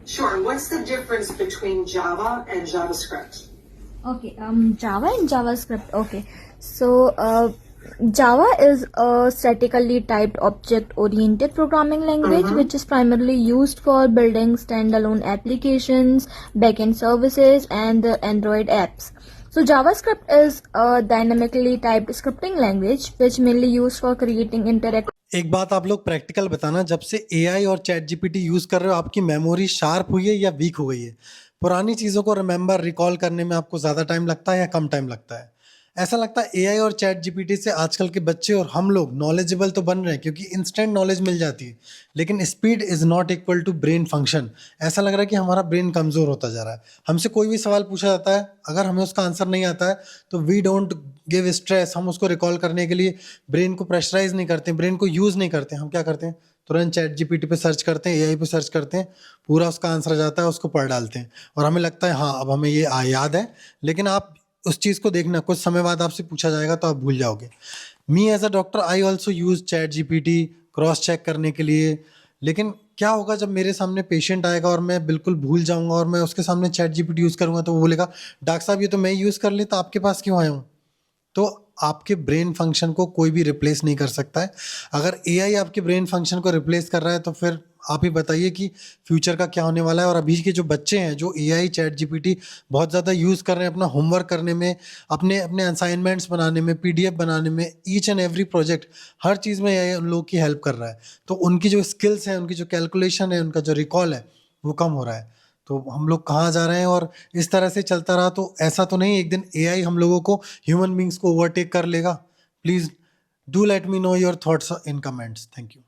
Sure. What's the difference between Java and JavaScript? Okay, Java and JavaScript. Okay, so Java is a statically typed object-oriented programming language which is primarily used for building standalone applications, backend services, and Android apps. So JavaScript is a dynamically typed scripting language which mainly used for creating interactive. एक बात आप लोग practical बताना, जब से AI और chat GPT use कर रहे हो आपकी मेमोरी शार्प हुई है या वीक हो गई है? पुरानी चीज़ों को रिमेंबर रिकॉल करने में आपको ज़्यादा टाइम लगता है या कम टाइम लगता है? ऐसा लगता है एआई और चैट जीपीटी से आजकल के बच्चे और हम लोग नॉलेजेबल तो बन रहे हैं क्योंकि इंस्टेंट नॉलेज मिल जाती है, लेकिन speed is not equal to brain function. ऐसा लग रहा है कि हमारा ब्रेन कमज़ोर होता जा रहा है। हमसे कोई भी सवाल पूछा जाता है, अगर हमें उसका आंसर नहीं आता है तो वी डोंट गिव स्ट्रेस, हम उसको रिकॉल करने के लिए ब्रेन को प्रेशराइज नहीं करते, ब्रेन को यूज़ नहीं करते। हम क्या करते हैं, तुरंत चैट जीपीटी पे सर्च करते हैं, एआई पे सर्च करते हैं, पूरा उसका आंसर आ जाता है, उसको पढ़ डालते हैं और हमें लगता है हाँ अब हमें ये याद है। लेकिन आप उस चीज़ को देखना, कुछ समय बाद आपसे पूछा जाएगा तो आप भूल जाओगे। Me as a doctor I also use ChatGPT cross check करने के लिए, लेकिन क्या होगा जब मेरे सामने पेशेंट आएगा और मैं बिल्कुल भूल जाऊंगा और मैं उसके सामने चैट जीपीटी यूज़ करूंगा तो वो बोलेगा डॉक्टर साहब ये तो मैं यूज़ कर लेता, आपके पास क्यों आया हूँ? तो आपके ब्रेन फंक्शन को कोई भी रिप्लेस नहीं कर सकता है। अगर एआई आपके ब्रेन फंक्शन को रिप्लेस कर रहा है तो फिर आप ही बताइए कि फ्यूचर का क्या होने वाला है। और अभी के जो बच्चे हैं जो एआई चैट जीपीटी बहुत ज़्यादा यूज़ कर रहे हैं अपना होमवर्क करने में, अपने अपने असाइनमेंट्स बनाने में, पीडीएफ बनाने में, ईच एंड एवरी प्रोजेक्ट, हर चीज़ में एआई उन लोगों की हेल्प कर रहा है। तो उनकी जो स्किल्स हैं, उनकी जो कैलकुलेशन है, उनका जो रिकॉल है वो कम हो रहा है। तो हम लोग कहाँ जा रहे हैं? और इस तरह से चलता रहा तो ऐसा तो नहीं एक दिन एआई हम लोगों को, ह्यूमन बींग्स को ओवरटेक कर लेगा? Please do let me know your thoughts in comments. Thank you.